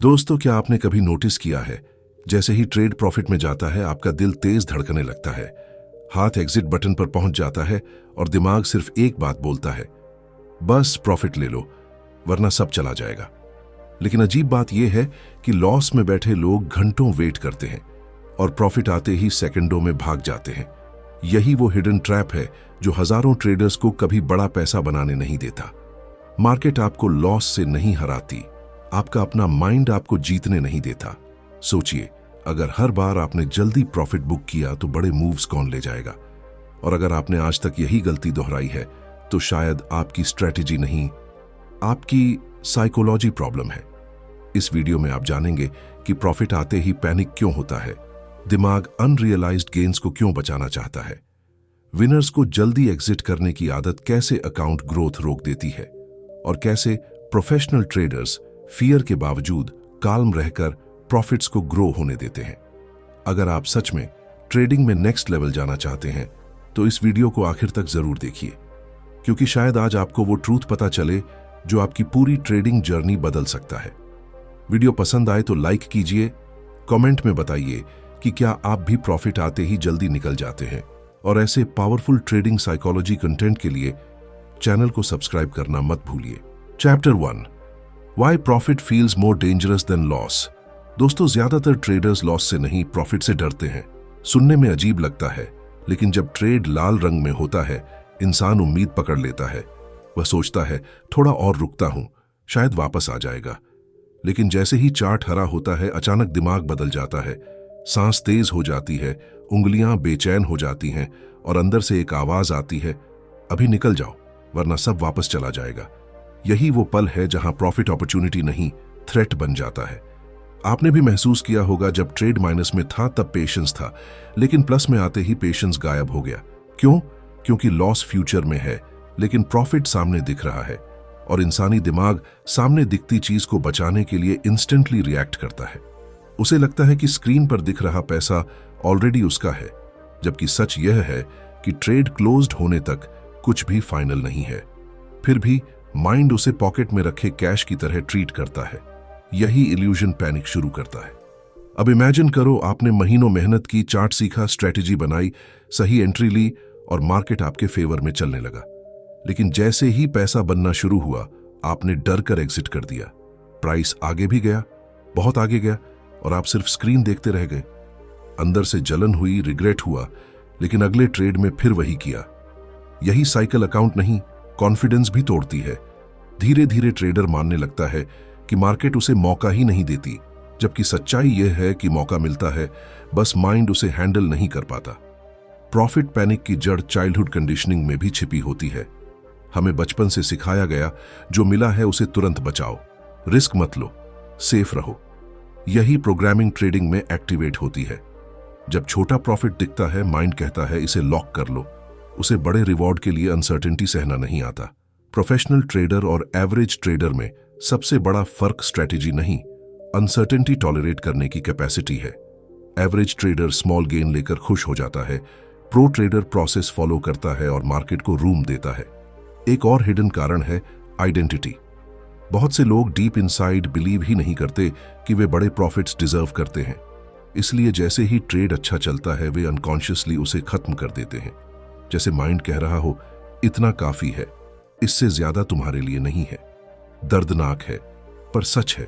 दोस्तों, क्या आपने कभी नोटिस किया है, जैसे ही ट्रेड प्रॉफिट में जाता है आपका दिल तेज धड़कने लगता है, हाथ एग्जिट बटन पर पहुंच जाता है और दिमाग सिर्फ एक बात बोलता है, बस प्रॉफिट ले लो वरना सब चला जाएगा। लेकिन अजीब बात यह है कि लॉस में बैठे लोग घंटों वेट करते हैं और प्रॉफिट आते ही सेकंडों में भाग जाते हैं। यही वो हिडन ट्रैप है जो हजारों ट्रेडर्स को कभी बड़ा पैसा बनाने नहीं देता। मार्केट आपको लॉस से नहीं हराती, आपका अपना माइंड आपको जीतने नहीं देता। सोचिए, अगर हर बार आपने जल्दी प्रॉफिट बुक किया तो बड़े मूव्स कौन ले जाएगा? और अगर आपने आज तक यही गलती दोहराई है तो शायद आपकी स्ट्रेटेजी नहीं, आपकी साइकोलॉजी प्रॉब्लम है। इस वीडियो में आप जानेंगे कि प्रॉफिट आते ही पैनिक क्यों होता है, दिमाग अनरियलाइज्ड गेन्स को क्यों बचाना चाहता है, विनर्स को जल्दी एग्जिट करने की आदत कैसे अकाउंट ग्रोथ रोक देती है, और कैसे प्रोफेशनल ट्रेडर्स फियर के बावजूद काल्म रहकर प्रॉफिट्स को ग्रो होने देते हैं। अगर आप सच में ट्रेडिंग में नेक्स्ट लेवल जाना चाहते हैं तो इस वीडियो को आखिर तक जरूर देखिए, क्योंकि शायद आज आपको वो ट्रूथ पता चले जो आपकी पूरी ट्रेडिंग जर्नी बदल सकता है। वीडियो पसंद आए तो लाइक कीजिए, कमेंट में बताइए कि क्या आप भी प्रॉफिट आते ही जल्दी निकल जाते हैं, और ऐसे पावरफुल ट्रेडिंग साइकोलॉजी कंटेंट के लिए चैनल को सब्सक्राइब करना मत भूलिए। Chapter 1, why profit feels more dangerous than loss. दोस्तों, ज्यादातर ट्रेडर्स लॉस से नहीं प्रॉफिट से डरते हैं। सुनने में अजीब लगता है, लेकिन जब ट्रेड लाल रंग में होता है इंसान उम्मीद पकड़ लेता है। वह सोचता है थोड़ा और रुकता हूं, शायद वापस आ जाएगा। लेकिन जैसे ही चार्ट हरा होता है अचानक दिमाग बदल जाता है, सांस तेज हो जाती है, उंगलियां बेचैन हो जाती हैं और अंदर से एक आवाज आती है, अभी निकल जाओ वरना सब वापस चला जाएगा। यही वो पल है जहां प्रॉफिट अपॉर्चुनिटी नहीं थ्रेट बन जाता है। आपने भी महसूस किया होगा, जब ट्रेड माइनस में था तब पेशेंस था, लेकिन प्लस में आते ही पेशेंस गायब हो गया। क्यों? क्योंकि लॉस फ्यूचर में है लेकिन प्रॉफिट सामने दिख रहा है, और इंसानी दिमाग सामने दिखती चीज को बचाने के लिए इंस्टेंटली रिएक्ट करता है। उसे लगता है कि स्क्रीन पर दिख रहा पैसा ऑलरेडी उसका है, जबकि सच यह है कि ट्रेड क्लोज्ड होने तक कुछ भी फाइनल नहीं है। फिर भी माइंड उसे पॉकेट में रखे कैश की तरह ट्रीट करता है। यही इल्यूजन पैनिक शुरू करता है। अब इमेजिन करो, आपने महीनों मेहनत की, चार्ट सीखा, स्ट्रेटेजी बनाई, सही एंट्री ली और मार्केट आपके फेवर में चलने लगा। लेकिन जैसे ही पैसा बनना शुरू हुआ आपने डर कर एग्जिट कर दिया। प्राइस आगे भी गया, बहुत आगे गया, और आप सिर्फ स्क्रीन देखते रह गए। अंदर से जलन हुई, रिग्रेट हुआ, लेकिन अगले ट्रेड में फिर वही किया। यही साइकिल अकाउंट नहीं, कॉन्फिडेंस भी तोड़ती है। धीरे धीरे ट्रेडर मानने लगता है कि मार्केट उसे मौका ही नहीं देती, जबकि सच्चाई यह है कि मौका मिलता है, बस माइंड उसे हैंडल नहीं कर पाता। प्रॉफिट पैनिक की जड़ चाइल्डहुड कंडीशनिंग में भी छिपी होती है। हमें बचपन से सिखाया गया, जो मिला है उसे तुरंत बचाओ, रिस्क मत लो, सेफ रहो। यही प्रोग्रामिंग ट्रेडिंग में एक्टिवेट होती है। जब छोटा प्रॉफिट दिखता है माइंड कहता है इसे लॉक कर लो। उसे बड़े रिवॉर्ड के लिए अनसर्टेनिटी सहना नहीं आता। प्रोफेशनल ट्रेडर और एवरेज ट्रेडर में सबसे बड़ा फर्क स्ट्रेटेजी नहीं, अनसर्टेनिटी टॉलरेट करने की कैपेसिटी है। एवरेज ट्रेडर स्मॉल गेन लेकर खुश हो जाता है, प्रो ट्रेडर प्रोसेस फॉलो करता है और मार्केट को रूम देता है। एक और हिडन कारण है आइडेंटिटी। बहुत से लोग डीप इनसाइड बिलीव ही नहीं करते कि वे बड़े प्रॉफिट्स डिजर्व करते हैं, इसलिए जैसे ही ट्रेड अच्छा चलता है वे अनकॉन्शियसली उसे खत्म कर देते हैं। जैसे माइंड कह रहा हो, इतना काफी है, इससे ज्यादा तुम्हारे लिए नहीं है। दर्दनाक है पर सच है।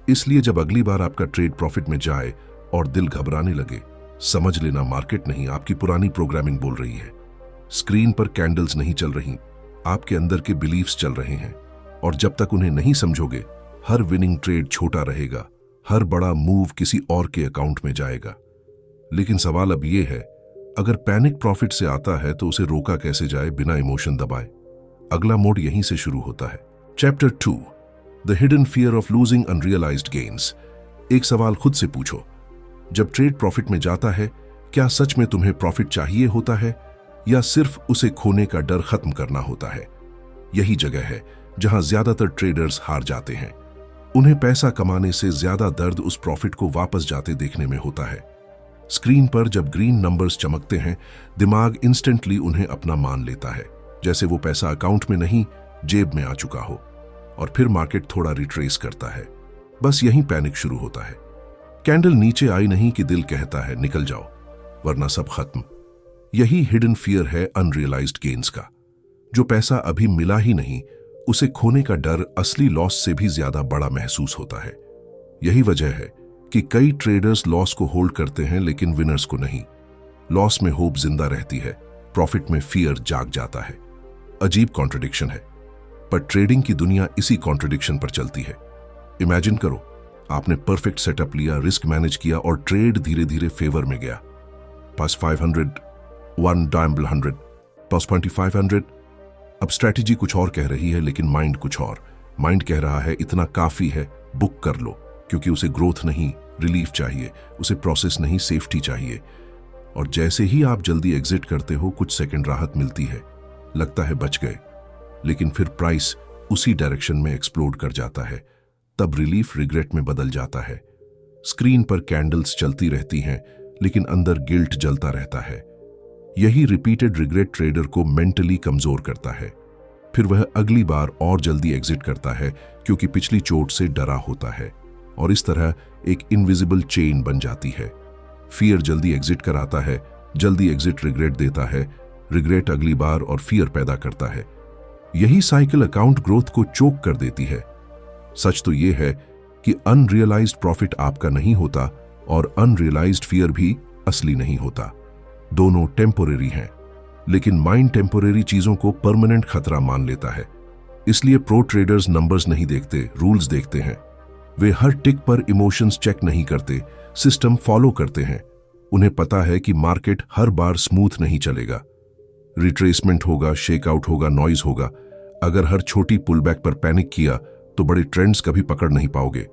इसलिए जब अगली बार आपका ट्रेड प्रॉफिट में जाए और दिल घबराने लगे, समझ लेना मार्केट नहीं, आपकी पुरानी प्रोग्रामिंग बोल रही है। स्क्रीन पर कैंडल्स नहीं चल रही, आपके अंदर के बिलीफ्स चल रहे हैं, और जब तक उन्हें नहीं समझोगे हर विनिंग ट्रेड छोटा रहेगा, हर बड़ा मूव किसी और के अकाउंट में जाएगा। लेकिन सवाल अब यह है, अगर पैनिक प्रॉफिट से आता है तो उसे रोका कैसे जाए बिना इमोशन दबाए? अगला मोड यहीं से शुरू होता है। Chapter 2, the hidden fear of losing unrealised gains. एक सवाल खुद से पूछो, जब ट्रेड प्रॉफिट में जाता है क्या सच में तुम्हें प्रॉफिट चाहिए होता है या सिर्फ उसे खोने का डर खत्म करना होता है? यही जगह है जहां ज्यादातर ट्रेडर्स हार जाते हैं। उन्हें पैसा कमाने से ज्यादा दर्द उस प्रॉफिट को वापस जाते देखने में होता है। स्क्रीन पर जब ग्रीन नंबर्स चमकते हैं दिमाग इंस्टेंटली उन्हें अपना मान लेता है, जैसे वो पैसा अकाउंट में नहीं जेब में आ चुका हो। और फिर मार्केट थोड़ा रिट्रेस करता है, बस यहीं पैनिक शुरू होता है। कैंडल नीचे आई नहीं कि दिल कहता है निकल जाओ वरना सब खत्म। यही हिडन फियर है अनरियलाइज्ड गेन्स का। जो पैसा अभी मिला ही नहीं, उसे खोने का डर असली लॉस से भी ज्यादा बड़ा महसूस होता है। यही वजह है कि कई ट्रेडर्स लॉस को होल्ड करते हैं लेकिन विनर्स को नहीं। लॉस में होप जिंदा रहती है, प्रॉफिट में फियर जाग जाता है। अजीब कॉन्ट्रडिक्शन है, पर ट्रेडिंग की दुनिया इसी कॉन्ट्रडिक्शन पर चलती है। इमेजिन करो, आपने परफेक्ट सेटअप लिया, रिस्क मैनेज किया और ट्रेड धीरे धीरे फेवर में गया। पास 500, 1 डायमंड 100, पास 2500। अब स्ट्रैटेजी कुछ और कह रही है लेकिन माइंड कुछ और। माइंड कह रहा है इतना काफी है, बुक कर लो, क्योंकि उसे ग्रोथ नहीं रिलीफ चाहिए, उसे प्रोसेस नहीं सेफ्टी चाहिए। और जैसे ही आप जल्दी एग्जिट करते हो, कुछ सेकंड राहत मिलती है, लगता है बच गए, लेकिन फिर प्राइस उसी डायरेक्शन में एक्सप्लोड कर जाता है। तब रिलीफ रिग्रेट में बदल जाता है। स्क्रीन पर कैंडल्स चलती रहती हैं लेकिन अंदर गिल्ट जलता रहता है। यही रिपीटेड रिग्रेट ट्रेडर को मेंटली कमजोर करता है। फिर वह अगली बार और जल्दी एग्जिट करता है क्योंकि पिछली चोट से डरा होता है, और इस तरह एक इनविजिबल चेन बन जाती है। फियर जल्दी एग्जिट कराता है, जल्दी एग्जिट रिग्रेट देता है, रिग्रेट अगली बार और फियर पैदा करता है। यही साइकिल अकाउंट ग्रोथ को चोक कर देती है। सच तो यह है कि अनरियलाइज्ड प्रॉफिट आपका नहीं होता और अनरियलाइज्ड फियर भी असली नहीं होता। दोनों टेम्पोरेरी हैं, लेकिन माइंड टेम्पोरेरी चीजों को परमानेंट खतरा मान लेता है। इसलिए प्रो ट्रेडर्स नंबर्स नहीं देखते, रूल्स देखते हैं। वे हर टिक पर इमोशंस चेक नहीं करते, सिस्टम फॉलो करते हैं। उन्हें पता है कि मार्केट हर बार स्मूथ नहीं चलेगा, रिट्रेसमेंट होगा, शेकआउट होगा, नॉइज होगा। अगर हर छोटी पुलबैक पर पैनिक किया तो बड़े ट्रेंड्स कभी पकड़ नहीं पाओगे।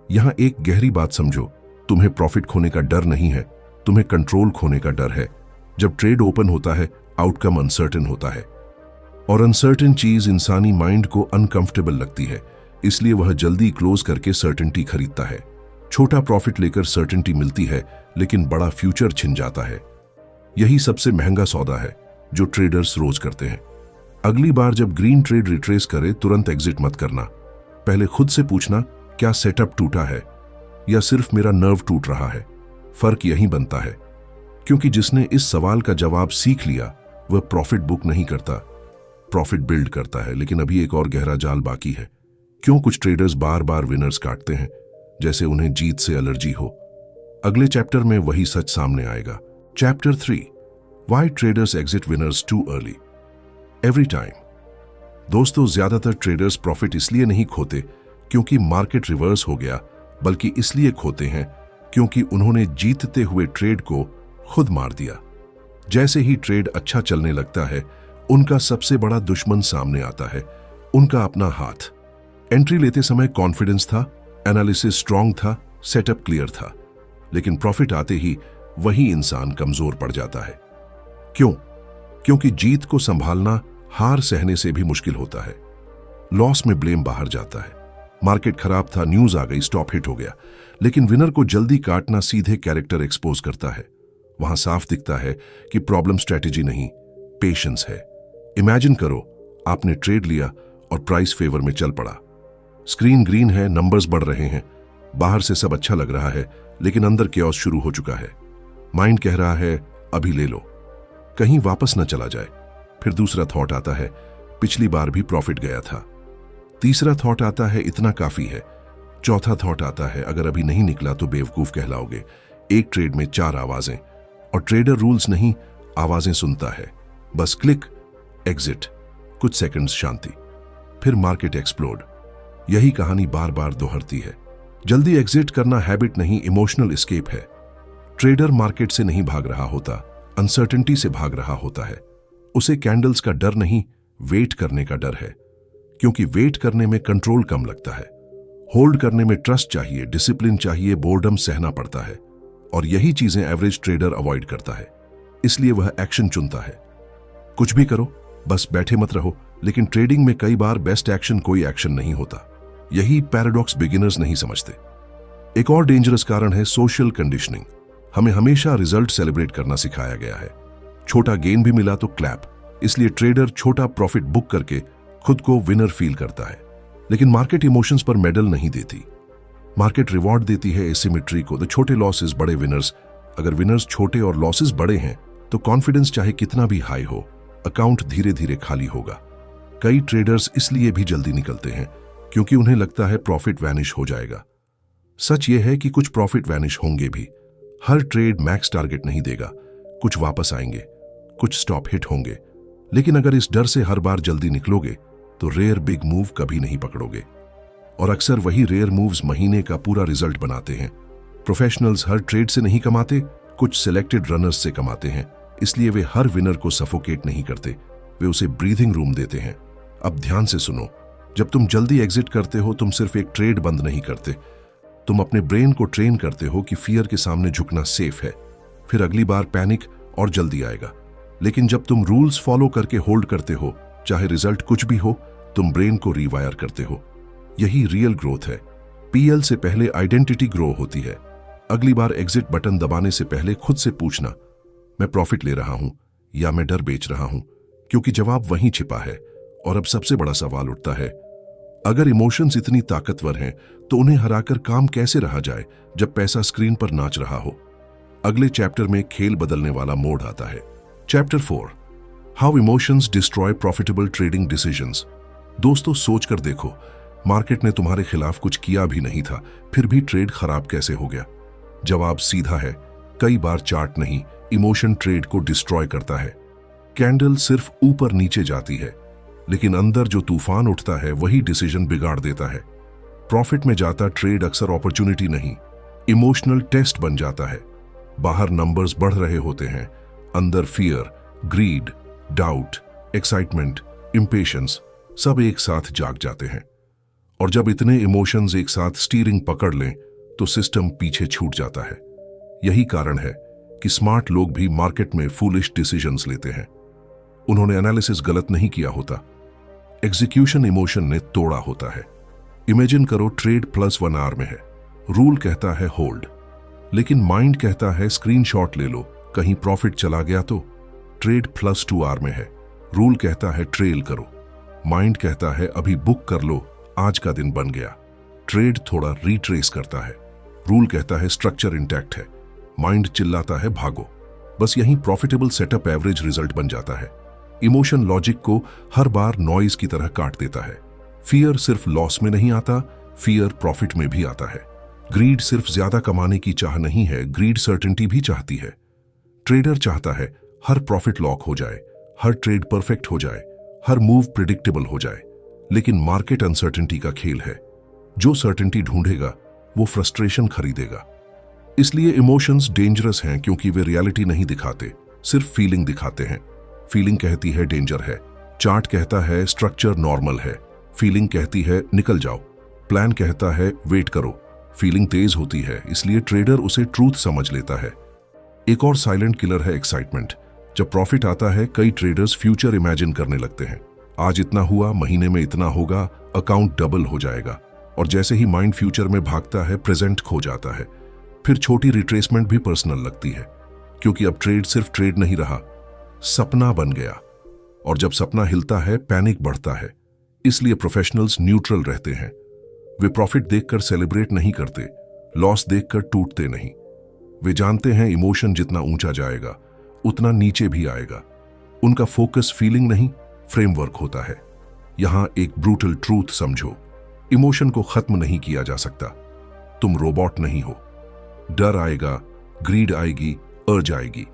यहां एक गहरी बात समझो, तुम्हें प्रॉफिट खोने का डर नहीं है, तुम्हें कंट्रोल खोने का डर है। जब ट्रेड ओपन होता है, आउटकम अनसर्टेन होता है, और अनसर्टेन चीज इंसानी माइंड को अनकंफर्टेबल लगती है, इसलिए वह जल्दी क्लोज करके सर्टेनिटी खरीदता है। छोटा प्रॉफिट लेकर सर्टेनिटी मिलती है, लेकिन बड़ा फ्यूचर छिन जाता है। यही सबसे महंगा सौदा है जो ट्रेडर्स रोज करते हैं। अगली बार जब ग्रीन ट्रेड रिट्रेस करे, तुरंत एग्जिट मत करना। पहले खुद से पूछना, क्या सेटअप टूटा है या सिर्फ मेरा नर्व टूट रहा है? फर्क यही बनता है, क्योंकि जिसने इस सवाल का जवाब सीख लिया वह प्रॉफिट बुक नहीं करता, प्रॉफिट बिल्ड करता है। लेकिन अभी एक और गहरा जाल बाकी है। क्यों कुछ ट्रेडर्स बार बार विनर्स काटते हैं, जैसे उन्हें जीत से एलर्जी हो? अगले चैप्टर में वही सच सामने आएगा। Chapter 3, why traders exit winners too early every time. दोस्तों, ज्यादातर ट्रेडर्स प्रॉफिट इसलिए नहीं खोते क्योंकि मार्केट रिवर्स हो गया, बल्कि इसलिए खोते हैं क्योंकि उन्होंने जीतते हुए ट्रेड को खुद मार दिया। जैसे ही ट्रेड अच्छा चलने लगता है, उनका सबसे बड़ा दुश्मन सामने आता है, उनका अपना हाथ। एंट्री लेते समय कॉन्फिडेंस था, एनालिसिस स्ट्रांग था, सेटअप क्लियर था, लेकिन प्रॉफिट आते ही वही इंसान कमजोर पड़ जाता है। क्यों? क्योंकि जीत को संभालना हार सहने से भी मुश्किल होता है। लॉस में ब्लेम बाहर जाता है। मार्केट खराब था, न्यूज आ गई, स्टॉप हिट हो गया। लेकिन विनर को जल्दी काटना सीधे कैरेक्टर एक्सपोज करता है। वहां साफ दिखता है कि प्रॉब्लम स्ट्रेटेजी नहीं, पेशेंस है। इमेजिन करो, आपने ट्रेड लिया और प्राइस फेवर में चल पड़ा। स्क्रीन ग्रीन है, नंबर्स बढ़ रहे हैं, बाहर से सब अच्छा लग रहा है, लेकिन अंदर केओस शुरू हो चुका है। माइंड कह रहा है अभी ले लो, कहीं वापस न चला जाए। फिर दूसरा थॉट आता है, पिछली बार भी प्रॉफिट गया था। तीसरा थॉट आता है, इतना काफी है। चौथा थॉट आता है, अगर अभी नहीं निकला तो बेवकूफ कहलाओगे। एक ट्रेड में 4 आवाजें, और ट्रेडर रूल्स नहीं, आवाजें सुनता है। बस क्लिक, एग्जिट, कुछ सेकंड्स शांति, फिर मार्केट एक्सप्लोड। यही कहानी बार बार दोहरती है। जल्दी एग्जिट करना हैबिट नहीं, इमोशनल एस्केप है। ट्रेडर मार्केट से नहीं भाग रहा होता, अनसर्टेनिटी से भाग रहा होता है। उसे कैंडल्स का डर नहीं, वेट करने का डर है, क्योंकि वेट करने में कंट्रोल कम लगता है। होल्ड करने में ट्रस्ट चाहिए, डिसिप्लिन चाहिए, बोर्डम सहना पड़ता है, और यही चीजें एवरेज ट्रेडर अवॉइड करता है। इसलिए वह एक्शन चुनता है। कुछ भी करो, बस बैठे मत रहो। लेकिन ट्रेडिंग में कई बार बेस्ट एक्शन कोई एक्शन नहीं होता। यही पैराडॉक्स बिगिनर्स नहीं समझते। एक और डेंजरस कारण है सोशल कंडीशनिंग। हमें हमेशा रिजल्ट सेलिब्रेट करना सिखाया गया है। छोटा गेन भी मिला तो क्लैप, इसलिए ट्रेडर छोटा प्रॉफिट बुक करके खुद को विनर फील करता है। लेकिन मार्केट इमोशंस पर मेडल नहीं देती। मार्केट रिवॉर्ड देती है एसिमेट्री को, तो छोटे लॉसेस बड़े विनर्स। अगर विनर्स छोटे और लॉसेस बड़े हैं तो कॉन्फिडेंस चाहे कितना भी हाई हो, अकाउंट धीरे धीरे खाली होगा। कई ट्रेडर्स इसलिए भी जल्दी निकलते हैं क्योंकि उन्हें लगता है प्रॉफिट वैनिश हो जाएगा। सच यह है कि कुछ प्रॉफिट वैनिश होंगे भी। हर ट्रेड मैक्स टारगेट नहीं देगा, कुछ वापस आएंगे, कुछ स्टॉप हिट होंगे। लेकिन अगर इस डर से हर बार जल्दी निकलोगे तो रेयर बिग मूव कभी नहीं पकड़ोगे। और अक्सर वही रेयर मूव्स महीने का पूरा रिजल्ट बनाते हैं। प्रोफेशनल्स हर ट्रेड से नहीं कमाते, कुछ सिलेक्टेड रनर्स से कमाते हैं। इसलिए वे हर विनर को सफोकेट नहीं करते, वे उसे ब्रीथिंग रूम देते हैं। अब ध्यान से सुनो, जब तुम जल्दी एग्जिट करते हो तुम सिर्फ एक ट्रेड बंद नहीं करते, तुम अपने ब्रेन को ट्रेन करते हो कि फियर के सामने झुकना सेफ है। फिर अगली बार पैनिक और जल्दी आएगा। लेकिन जब तुम रूल्स फॉलो करके होल्ड करते हो, चाहे रिजल्ट कुछ भी हो, तुम ब्रेन को रीवायर करते हो। यही रियल ग्रोथ है। पीएल से पहले आइडेंटिटी ग्रो होती है। अगली बार एग्जिट बटन दबाने से पहले खुद से पूछना, मैं प्रॉफिट ले रहा हूं या मैं डर बेच रहा हूं? क्योंकि जवाब वहीं छिपा है। और अब सबसे बड़ा सवाल उठता है, अगर इमोशंस इतनी ताकतवर हैं तो उन्हें हराकर काम कैसे रहा जाए जब पैसा स्क्रीन पर नाच रहा हो? अगले चैप्टर में खेल बदलने वाला मोड आता है। Chapter 4, how emotions destroy profitable trading decisions. दोस्तों, सोचकर देखो, मार्केट ने तुम्हारे खिलाफ कुछ किया भी नहीं था, फिर भी ट्रेड खराब कैसे हो गया? जवाब सीधा है, कई बार चार्ट नहीं, इमोशन ट्रेड को डिस्ट्रॉय करता है। कैंडल सिर्फ ऊपर नीचे जाती है, लेकिन अंदर जो तूफान उठता है वही डिसीजन बिगाड़ देता है। प्रॉफिट में जाता ट्रेड अक्सर अपॉर्चुनिटी नहीं, इमोशनल टेस्ट बन जाता है। बाहर नंबर्स बढ़ रहे होते हैं, अंदर फियर, ग्रीड, डाउट, एक्साइटमेंट, इंपेशंस सब एक साथ जाग जाते हैं। और जब इतने इमोशंस एक साथ स्टीयरिंग पकड़ लें तो सिस्टम पीछे छूट जाता है। यही कारण है कि स्मार्ट लोग भी मार्केट में फूलिश डिसीजंस लेते हैं। उन्होंने एनालिसिस गलत नहीं किया होता, एग्जीक्यूशन इमोशन ने तोड़ा होता है। इमेजिन करो ट्रेड +1 आवर में है, रूल कहता है होल्ड, लेकिन माइंड कहता है स्क्रीनशॉट ले लो, कहीं प्रॉफिट चला गया तो। ट्रेड +2 आवर में है, रूल कहता है ट्रेल करो, माइंड कहता है अभी बुक कर लो, आज का दिन बन गया। ट्रेड थोड़ा रिट्रेस करता है, रूल कहता है स्ट्रक्चर इंटैक्ट है, माइंड चिल्लाता है भागो। बस यहीं प्रॉफिटेबल सेटअप एवरेज रिजल्ट बन जाता है। इमोशन लॉजिक को हर बार नॉइज की तरह काट देता है। फियर सिर्फ लॉस में नहीं आता, फियर प्रॉफिट में भी आता है। ग्रीड सिर्फ ज्यादा कमाने की चाह नहीं है, ग्रीड सर्टेनिटी भी चाहती है। ट्रेडर चाहता है हर प्रॉफिट लॉक हो जाए, हर ट्रेड परफेक्ट हो जाए, हर मूव प्रिडिक्टेबल हो जाए। लेकिन मार्केट अनसर्टेनिटी का खेल है, जो सर्टेनिटी ढूंढेगा वो फ्रस्ट्रेशन खरीदेगा। इसलिए इमोशंस डेंजरस हैं क्योंकि वे रियलिटी नहीं दिखाते, सिर्फ फीलिंग दिखाते हैं। फीलिंग कहती है डेंजर है, चार्ट कहता है स्ट्रक्चर नॉर्मल है, फीलिंग कहती है निकल जाओ, प्लान कहता है वेट करो। फीलिंग तेज होती है, इसलिए ट्रेडर उसे ट्रूथ समझ लेता है। एक और साइलेंट किलर है एक्साइटमेंट। जब प्रॉफिट आता है कई ट्रेडर्स फ्यूचर इमेजिन करने लगते हैं, आज इतना हुआ, महीने में इतना होगा, अकाउंट डबल हो जाएगा। और जैसे ही माइंड फ्यूचर में भागता है प्रेजेंट खो जाता है। फिर छोटी रिट्रेसमेंट भी पर्सनल लगती है, क्योंकि अब ट्रेड सिर्फ ट्रेड नहीं रहा, सपना बन गया। और जब सपना हिलता है पैनिक बढ़ता है। इसलिए प्रोफेशनल्स न्यूट्रल रहते हैं। वे प्रॉफिट देखकर सेलिब्रेट नहीं करते, लॉस देखकर टूटते नहीं। वे जानते हैं इमोशन जितना ऊंचा जाएगा उतना नीचे भी आएगा। उनका फोकस फीलिंग नहीं फ्रेमवर्क होता है। यहां एक ब्रूटल ट्रूथ समझो, इमोशन को खत्म नहीं किया जा सकता। तुम रोबोट नहीं हो। डर आएगा, ग्रीड आएगी, अर्ज आएगी।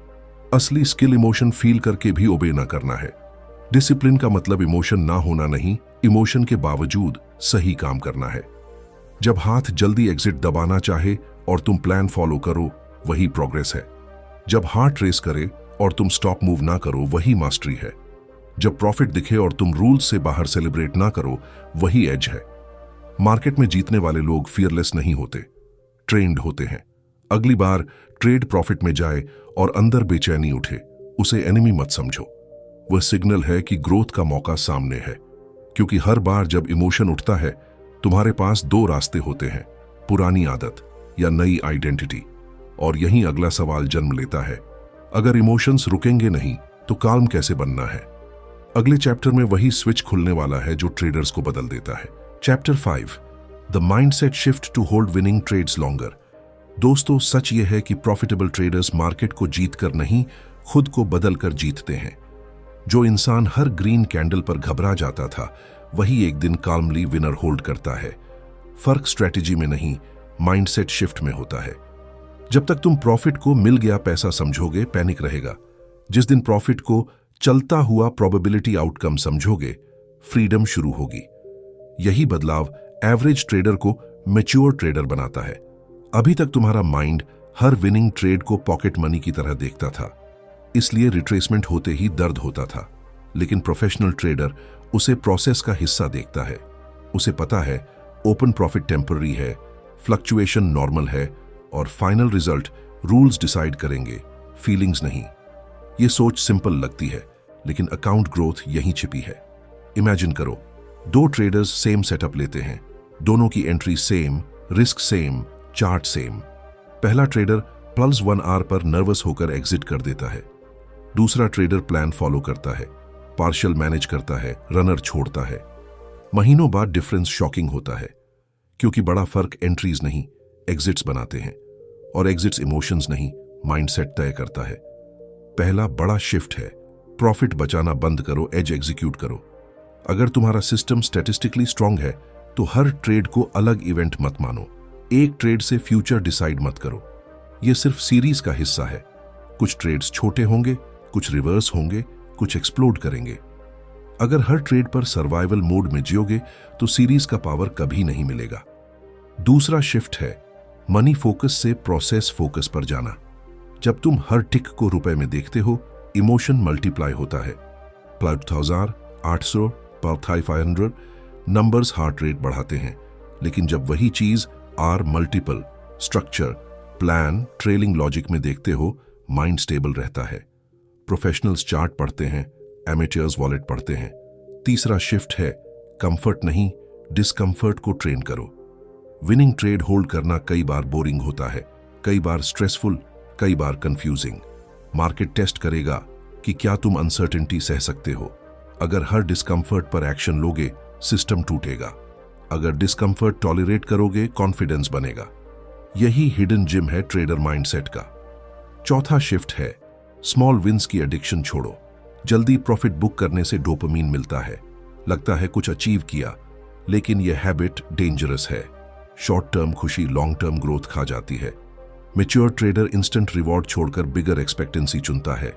असली स्किल इमोशन फील करके भी ओबे ना करना है। डिसिप्लिन का मतलब इमोशन ना होना नहीं, इमोशन के बावजूद सही काम करना है। जब हाथ जल्दी एग्जिट दबाना चाहे और तुम प्लान फॉलो करो, वही प्रोग्रेस है। जब हार्ट रेस करे और तुम स्टॉप मूव ना करो, वही मास्टरी है। जब प्रॉफिट दिखे और तुम रूल्स से बाहर सेलिब्रेट ना करो, वही एज है। मार्केट में जीतने वाले लोग फियरलेस नहीं होते, ट्रेंड होते हैं। अगली बार ट्रेड प्रॉफिट में जाए और अंदर बेचैनी उठे, उसे एनिमी मत समझो। वह सिग्नल है कि ग्रोथ का मौका सामने है। क्योंकि हर बार जब इमोशन उठता है तुम्हारे पास दो रास्ते होते हैं, पुरानी आदत या नई आइडेंटिटी। और यहीं अगला सवाल जन्म लेता है, अगर इमोशंस रुकेंगे नहीं तो काल्म कैसे बनना है? अगले चैप्टर में वही स्विच खुलने वाला है जो ट्रेडर्स को बदल देता है। Chapter 5, the mindset shift to hold winning trades longer. दोस्तों, सच यह है कि प्रॉफिटेबल ट्रेडर्स मार्केट को जीतकर नहीं, खुद को बदल कर जीतते हैं। जो इंसान हर ग्रीन कैंडल पर घबरा जाता था, वही एक दिन काल्मली विनर होल्ड करता है। फर्क स्ट्रेटेजी में नहीं, माइंडसेट शिफ्ट में होता है। जब तक तुम प्रॉफिट को मिल गया पैसा समझोगे, पैनिक रहेगा। जिस दिन प्रॉफिट को चलता हुआ प्रोबेबिलिटी आउटकम समझोगे, फ्रीडम शुरू होगी। यही बदलाव एवरेज ट्रेडर को मैच्योर ट्रेडर बनाता है। अभी तक तुम्हारा माइंड हर विनिंग ट्रेड को पॉकेट मनी की तरह देखता था, इसलिए रिट्रेसमेंट होते ही दर्द होता था। लेकिन प्रोफेशनल ट्रेडर उसे प्रोसेस का हिस्सा देखता है। उसे पता है ओपन प्रॉफिट टेम्पररी है, फ्लक्चुएशन नॉर्मल है और फाइनल रिजल्ट रूल्स डिसाइड करेंगे, फीलिंग्स नहीं। ये सोच सिंपल लगती है, लेकिन अकाउंट ग्रोथ यहीं छिपी है। इमेजिन करो, दो ट्रेडर्स सेम सेटअप लेते हैं, दोनों की entry same, risk same, chart same. पहला ट्रेडर +1 आवर पर नर्वस होकर एग्जिट कर देता है। दूसरा ट्रेडर प्लान फॉलो करता है, पार्शियल मैनेज करता है, रनर छोड़ता है। महीनों बाद डिफरेंस शॉकिंग होता है, क्योंकि बड़ा फर्क एंट्रीज नहीं, एग्जिट्स बनाते हैं। और एग्जिट्स इमोशंस नहीं, माइंडसेट तय करता है। पहला बड़ा शिफ्ट है, प्रॉफिट बचाना बंद करो, एज एग्जीक्यूट करो। अगर तुम्हारा सिस्टम स्टैटिस्टिकली स्ट्रांग है, तो हर ट्रेड को अलग इवेंट मत मानो। एक ट्रेड से फ्यूचर डिसाइड मत करो। यह सिर्फ सीरीज का हिस्सा है। कुछ ट्रेड्स छोटे होंगे, कुछ रिवर्स होंगे, कुछ एक्सप्लोड करेंगे। अगर हर ट्रेड पर सर्वाइवल मोड में जियोगे, तो सीरीज का पावर कभी नहीं मिलेगा। दूसरा शिफ्ट है मनी फोकस से प्रोसेस फोकस पर जाना। जब तुम हर टिक को रुपए में देखते हो, इमोशन मल्टीप्लाई होता है। 1000, 800, 500 नंबर्स हार्ट रेट बढ़ाते हैं। लेकिन जब वही चीज R multiple, structure, plan, trailing logic में देखते हो, माइंड स्टेबल रहता है। प्रोफेशनल्स चार्ट पढ़ते हैं, एमेचर्स वॉलेट पढ़ते हैं। तीसरा शिफ्ट है कंफर्ट नहीं, डिस्कंफर्ट को ट्रेन करो। विनिंग ट्रेड होल्ड करना कई बार बोरिंग होता है, कई बार स्ट्रेसफुल, कई बार कंफ्यूजिंग। मार्केट टेस्ट करेगा कि क्या तुम अनसर्टेनिटी सह सकते हो। अगर हर डिस्कंफर्ट पर एक्शन लोगे, सिस्टम टूटेगा। अगर डिस्कंफर्ट टॉलरेट करोगे, कॉन्फिडेंस बनेगा। यही हिडन जिम है ट्रेडर माइंडसेट का। चौथा शिफ्ट है स्मॉल विंस की एडिक्शन छोड़ो। जल्दी प्रॉफिट बुक करने से डोपामीन मिलता है, लगता है कुछ अचीव किया, लेकिन यह हैबिट डेंजरस है। शॉर्ट टर्म खुशी लॉन्ग टर्म ग्रोथ खा जाती है। मैच्योर ट्रेडर इंस्टेंट रिवॉर्ड छोड़कर बिगर एक्सपेक्टेंसी चुनता है।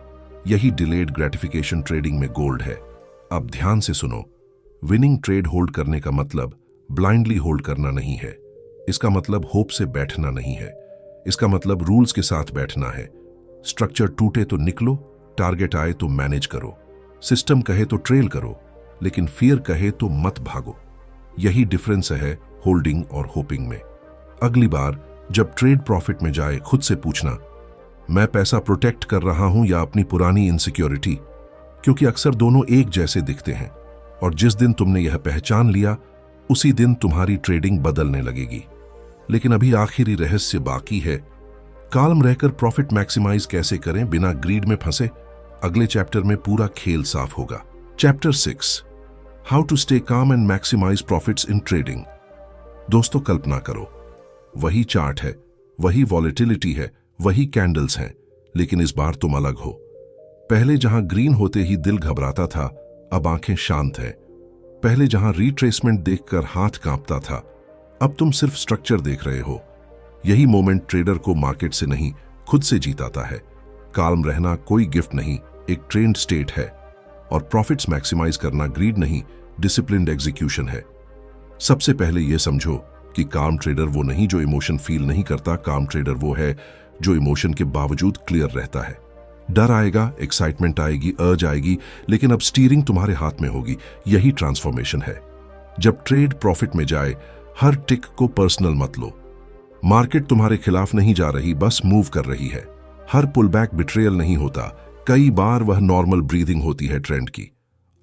यही डिलेड ग्रेटिफिकेशन ट्रेडिंग में गोल्ड है। अब ध्यान से सुनो, विनिंग ट्रेड होल्ड करने का मतलब ब्लाइंडली होल्ड करना नहीं है। इसका मतलब होप से बैठना नहीं है। इसका मतलब रूल्स के साथ बैठना है। स्ट्रक्चर टूटे तो निकलो, टारगेट आए तो मैनेज करो, सिस्टम कहे तो ट्रेल करो, लेकिन फियर कहे तो मत भागो। यही डिफरेंस है होल्डिंग और होपिंग में। अगली बार जब ट्रेड प्रॉफिट में जाए, खुद से पूछना, मैं पैसा प्रोटेक्ट कर रहा हूं या अपनी पुरानी इनसिक्योरिटी? क्योंकि अक्सर दोनों एक जैसे दिखते हैं, और जिस दिन तुमने यह पहचान लिया, उसी दिन तुम्हारी ट्रेडिंग बदलने लगेगी। लेकिन अभी आखिरी रहस्य बाकी है। काल्म रहकर प्रॉफिट मैक्सिमाइज कैसे करें बिना ग्रीड में फंसे? अगले चैप्टर में पूरा खेल साफ होगा। Chapter 6, how to stay calm and maximise profits in trading. दोस्तों, कल्पना करो, वही चार्ट है, वही वॉलेटिलिटी है, वही कैंडल्स हैं, लेकिन इस बार तुम अलग हो। पहले जहां ग्रीन होते ही दिल घबराता था, अब आंखें शांत हैं। पहले जहां रिट्रेसमेंट देखकर हाथ कांपता था, अब तुम सिर्फ स्ट्रक्चर देख रहे हो। यही मोमेंट ट्रेडर को मार्केट से नहीं, खुद से जीताता है। काल्म रहना कोई गिफ्ट नहीं, एक ट्रेंड स्टेट है। और प्रॉफिट्स मैक्सिमाइज करना ग्रीड नहीं, डिसिप्लिन्ड एग्जीक्यूशन है। सबसे पहले यह समझो कि काम ट्रेडर वो नहीं जो इमोशन फील नहीं करता। काम ट्रेडर वो है जो इमोशन के बावजूद क्लियर रहता है। डर आएगा, एक्साइटमेंट आएगी, अर्ज आएगी, लेकिन अब स्टीयरिंग तुम्हारे हाथ में होगी। यही ट्रांसफॉर्मेशन है। जब ट्रेड प्रॉफिट में जाए, हर टिक को पर्सनल मत लो। मार्केट तुम्हारे खिलाफ नहीं जा रही, बस मूव कर रही है। हर पुलबैक बिट्रेयल नहीं होता, कई बार वह नॉर्मल ब्रीदिंग होती है ट्रेंड की।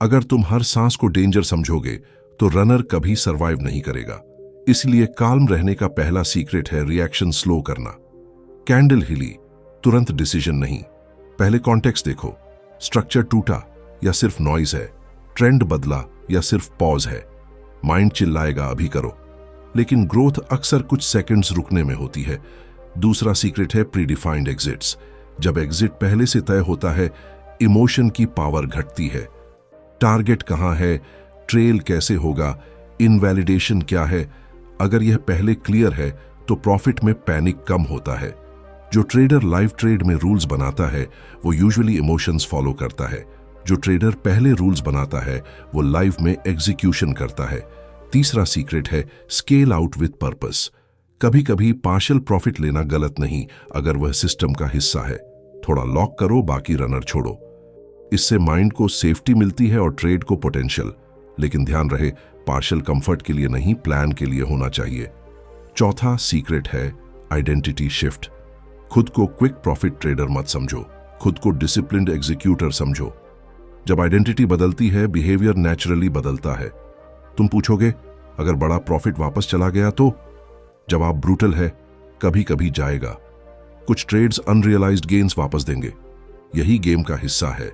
अगर तुम हर सांस को डेंजर समझोगे, तो रनर कभी सरवाइव नहीं करेगा। इसलिए काल्म रहने का पहला सीक्रेट है रिएक्शन स्लो करना। कैंडल हिली, तुरंत डिसीजन नहीं। पहले कॉन्टेक्स्ट देखो, स्ट्रक्चर टूटा या सिर्फ नॉइज है, ट्रेंड बदला या सिर्फ पॉज है। माइंड चिल्लाएगा अभी करो, लेकिन ग्रोथ अक्सर कुछ सेकंड्स रुकने में होती है। दूसरा सीक्रेट है प्रीडिफाइंड एग्जिट्स। जब एग्जिट पहले से तय होता है, इमोशन की पावर घटती है। टारगेट कहां है, ट्रेल कैसे होगा, इनवैलिडेशन क्या है, अगर यह पहले क्लियर है तो प्रॉफिट में पैनिक कम होता है। जो ट्रेडर लाइव ट्रेड में रूल्स बनाता है वो यूजुअली इमोशंस फॉलो करता है। जो ट्रेडर पहले रूल्स बनाता है वो लाइव में एग्जीक्यूशन करता है। तीसरा सीक्रेट है स्केल आउट विद पर्पस। कभी कभी पार्शियल प्रॉफिट लेना गलत नहीं, अगर वह सिस्टम का हिस्सा है। थोड़ा लॉक करो, बाकी रनर छोड़ो। इससे माइंड को सेफ्टी मिलती है और ट्रेड को पोटेंशियल। लेकिन ध्यान रहे, पार्शियल कंफर्ट के लिए नहीं, प्लान के लिए होना चाहिए। चौथा सीक्रेट है आइडेंटिटी शिफ्ट। खुद को क्विक प्रॉफिट ट्रेडर मत समझो, खुद को डिसिप्लिन्ड एग्जीक्यूटर समझो। जब आइडेंटिटी बदलती है, बिहेवियर नेचुरली बदलता है। तुम पूछोगे, अगर बड़ा प्रॉफिट वापस चला गया तो? जवाब ब्रूटल है, कभी कभी जाएगा। कुछ ट्रेड्स अनरियलाइज्ड गेन्स वापस देंगे, यही गेम का हिस्सा है।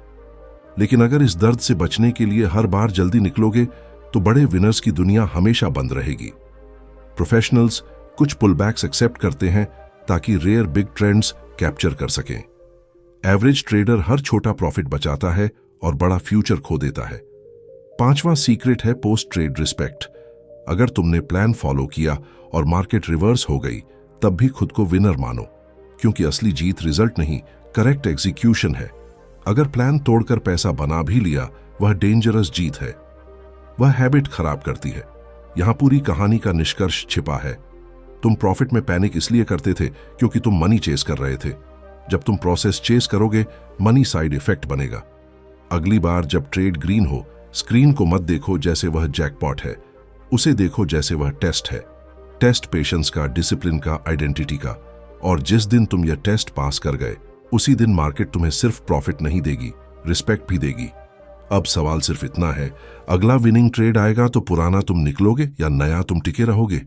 लेकिन अगर इस दर्द से बचने के लिए हर बार जल्दी निकलोगे तो बड़े विनर्स की दुनिया हमेशा बंद रहेगी। प्रोफेशनल्स कुछ पुलबैक्स एक्सेप्ट करते हैं ताकि रेयर बिग ट्रेंड्स कैप्चर कर सकें। एवरेज ट्रेडर हर छोटा प्रॉफिट बचाता है और बड़ा फ्यूचर खो देता है। पांचवा सीक्रेट है पोस्ट ट्रेड रिस्पेक्ट। अगर तुमने प्लान फॉलो किया और मार्केट रिवर्स हो गई, तब भी खुद को विनर मानो, क्योंकि असली जीत रिजल्ट नहीं, करेक्ट एग्जीक्यूशन है। अगर प्लान तोड़कर पैसा बना भी लिया, वह डेंजरस जीत है, वह हैबिट खराब करती है। यहां पूरी कहानी का निष्कर्ष छिपा है। तुम प्रॉफिट में पैनिक इसलिए करते थे क्योंकि तुम मनी चेस कर रहे थे। जब तुम प्रोसेस चेस करोगे, मनी साइड इफेक्ट बनेगा। अगली बार जब ट्रेड ग्रीन हो, स्क्रीन को मत देखो जैसे वह जैकपॉट है, उसे देखो जैसे वह टेस्ट है। टेस्ट पेशेंस का, डिसिप्लिन का, आइडेंटिटी का। और जिस दिन तुम यह टेस्ट पास कर गए, उसी दिन मार्केट तुम्हें सिर्फ प्रॉफिट नहीं देगी, रिस्पेक्ट भी देगी। अब सवाल सिर्फ इतना है, अगला विनिंग ट्रेड आएगा तो पुराना तुम निकलोगे या नया तुम टिके रहोगे?